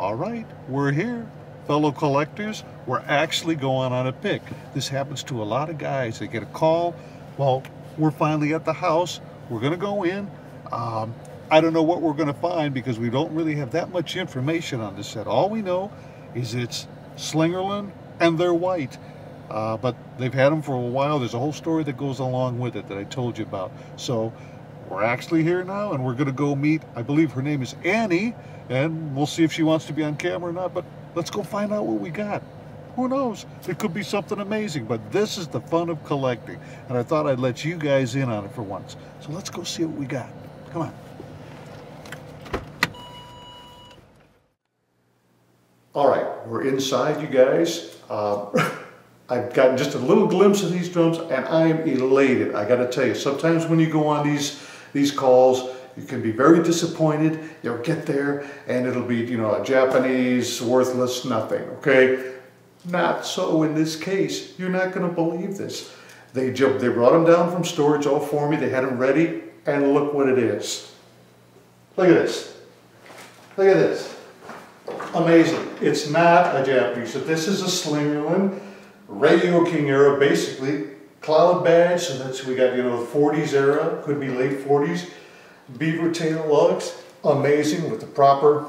All right, we're here. Fellow collectors, we're actually going on a pick. This happens to a lot of guys. They get a call. Well, we're finally at the house. We're going to go in. I don't know what we're going to find because we don't really have that much information on this set. All we know is it's Slingerland and they're white. But they've had them for a while. There's a whole story that goes along with it that I told you about. So we're actually here now, and we're going to go meet, I believe her name is Annie, and we'll see if she wants to be on camera or not, but let's go find out what we got. Who knows? It could be something amazing, but this is the fun of collecting, and I thought I'd let you guys in on it for once. So let's go see what we got. Come on. All right, we're inside, you guys. I've gotten just a little glimpse of these drums, and I am elated. I got to tell you, sometimes when you go on these calls, you can be very disappointed. You'll get there, and it'll be, you know, a Japanese, worthless, nothing, okay? Not so in this case. You're not going to believe this. They brought them down from storage all for me. They had them ready, and look what it is. Look at this. Look at this. Amazing. It's not a Japanese. So this is a Slingerland. Radio King era, basically. Cloud badge, so that's, we got, you know, the 40s era, could be late 40s. Beaver tail lugs, amazing, with the proper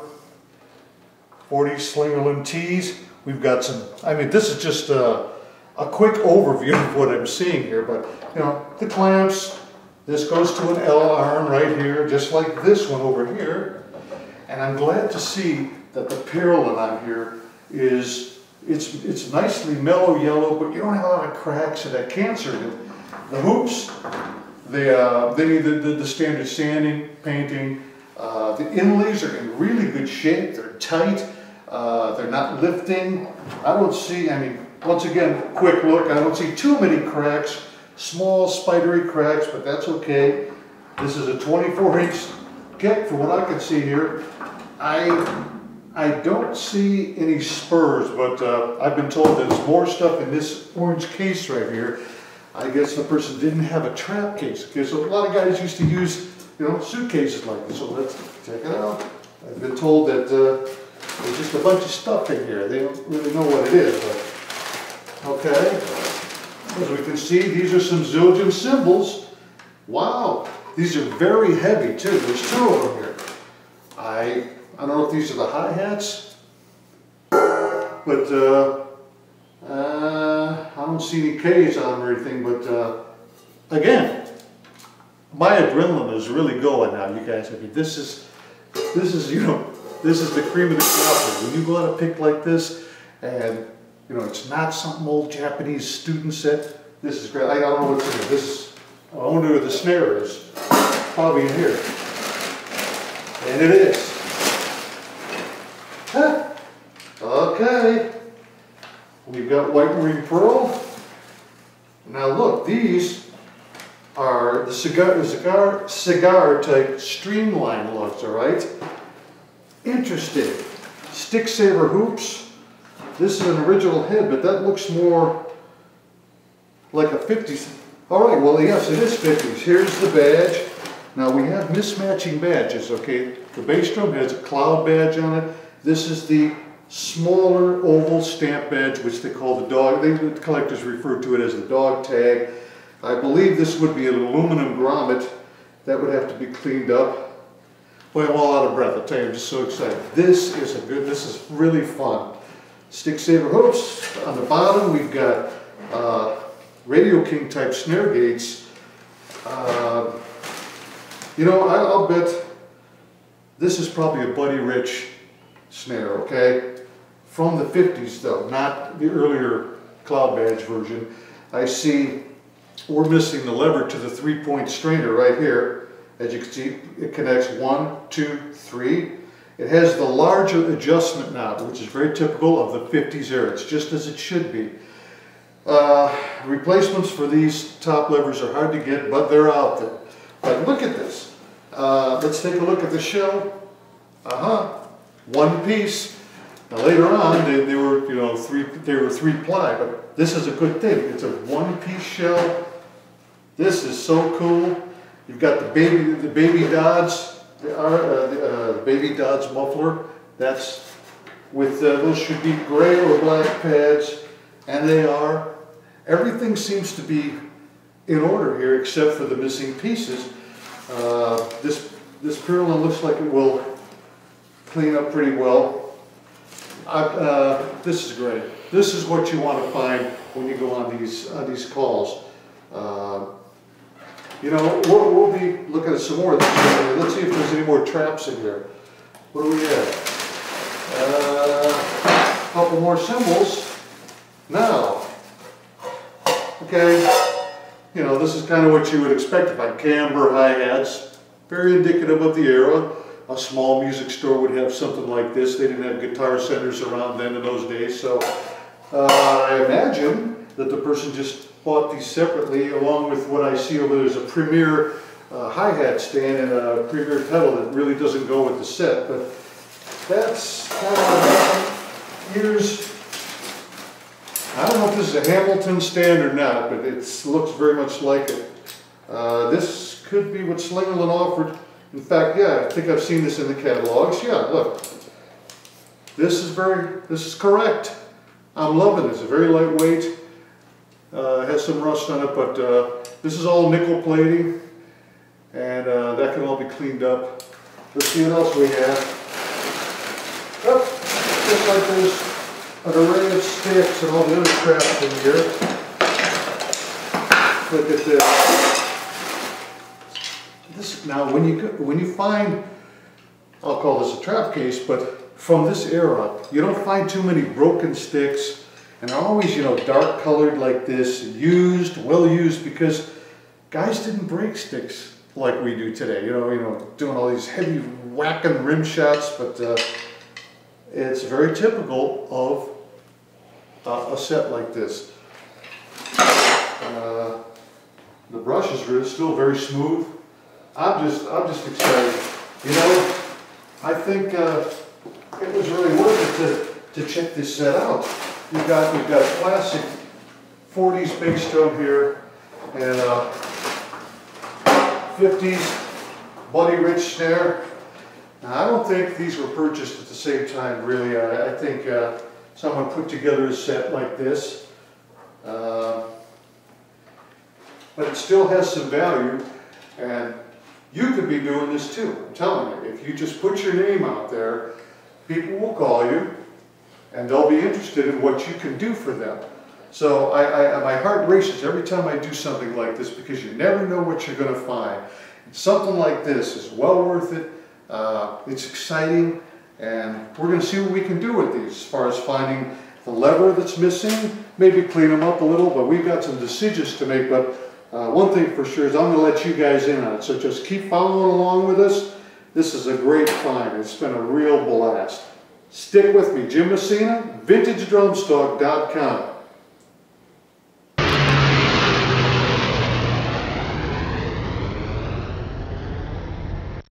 40s Slingerland tees. We've got some, I mean, this is just a quick overview of what I'm seeing here, but, you know, the clamps, this goes to an L arm right here, just like this one over here. And I'm glad to see that the purlin on here is, it's nicely mellow yellow, but you don't have a lot of cracks or that cancer in it. The hoops, they need the standard sanding, painting. The inlays are in really good shape. They're tight. They're not lifting. I don't see, I mean, once again, quick look, I don't see too many cracks. Small spidery cracks, but that's okay. This is a 24-inch kick from what I can see here. I don't see any spurs, but I've been told there's more stuff in this orange case right here. I guess the person didn't have a trap case. Okay, so a lot of guys used to use, you know, suitcases like this. So let's check it out. I've been told that there's just a bunch of stuff in here. They don't really know what it is, but okay. As we can see, these are some Zildjian cymbals. Wow, these are very heavy too. There's two of them here. I don't know if these are the hi-hats, but I don't see any K's on them or anything, but again, my adrenaline is really going now, you guys. I mean, this is, you know, this is the cream of the crop. When you go on a pick like this, and, you know, it's not some old Japanese student set, this is great. I don't know what's in here. This is, I wonder where the snare is. Probably in here. And it is. Huh. Okay. We've got white marine pearl. Now look, these are the cigar type streamline lugs, all right? Interesting. Stick saber hoops. This is an original head, but that looks more like a 50s. All right, well, yes, it is 50s. Here's the badge. Now we have mismatching badges, okay? The bass drum has a cloud badge on it. This is the smaller oval stamp badge, which they call the dog. The collectors refer to it as the dog tag. I believe this would be an aluminum grommet. That would have to be cleaned up. Boy, I'm all out of breath. I'll tell you, I'm just so excited. This is really fun. Stick saber hoops. On the bottom, we've got Radio King type snare gates. You know, I'll bet this is probably a Buddy Rich snare, okay? From the 50s though, not the earlier cloud badge version. I see we're missing the lever to the 3-point strainer right here. As you can see, it connects 1, 2, 3. It has the larger adjustment knob, which is very typical of the 50s era. It's just as it should be. Replacements for these top levers are hard to get, but they're out there. But look at this. Let's take a look at the shell. One piece. Now later on, they were, you know, they were 3-ply, but this is a good thing. It's a one-piece shell. This is so cool. You've got the baby Dodds, the baby Dodds muffler. That's with those should be gray or black pads, and they are. Everything seems to be in order here except for the missing pieces. This purlin looks like it will clean up pretty well. This is great. This is what you want to find when you go on these calls. You know, we'll be looking at some more of this. Let's see if there's any more traps in here. What do we have? A couple more cymbals. Now, okay, you know, this is kind of what you would expect if I camber hi-hats. Very indicative of the era. A small music store would have something like this. They didn't have guitar centers around then in those days, so I imagine that the person just bought these separately along with what I see over there is a Premier hi-hat stand and a Premier pedal that really doesn't go with the set, but that's kind of what happened. Here's, I don't know if this is a Hamilton stand or not, but it looks very much like it. This could be what Slingerland offered. In fact, yeah, I think I've seen this in the catalogs. Yeah, look. This is correct. I'm loving this. It's very lightweight. Has some rust on it, but this is all nickel plating, and that can all be cleaned up. Let's see what else we have. Oh, just like there's an array of sticks and all the other crap in here. Look at this. Now, when you find, I'll call this a trap case, but from this era, you don't find too many broken sticks, and they're always, you know, dark colored like this, used, well used, because guys didn't break sticks like we do today. You know, doing all these heavy whacking rim shots, but it's very typical of a set like this. The brush is really still very smooth. I'm just excited. You know, I think it was really worth it to check this set out. We've got a classic 40s bass drum here and 50s Buddy Rich snare. Now, I don't think these were purchased at the same time, really. I think someone put together a set like this. But it still has some value, and you could be doing this too. I'm telling you, if you just put your name out there, people will call you, and they'll be interested in what you can do for them. So my heart races every time I do something like this, because you never know what you're going to find. Something like this is well worth it. It's exciting, and we're going to see what we can do with these as far as finding the lever that's missing, maybe clean them up a little, but we've got some decisions to make. But one thing for sure is I'm going to let you guys in on it, so just keep following along with us. This is a great find. It's been a real blast. Stick with me. Jim Messina, VintageDrumStock.com.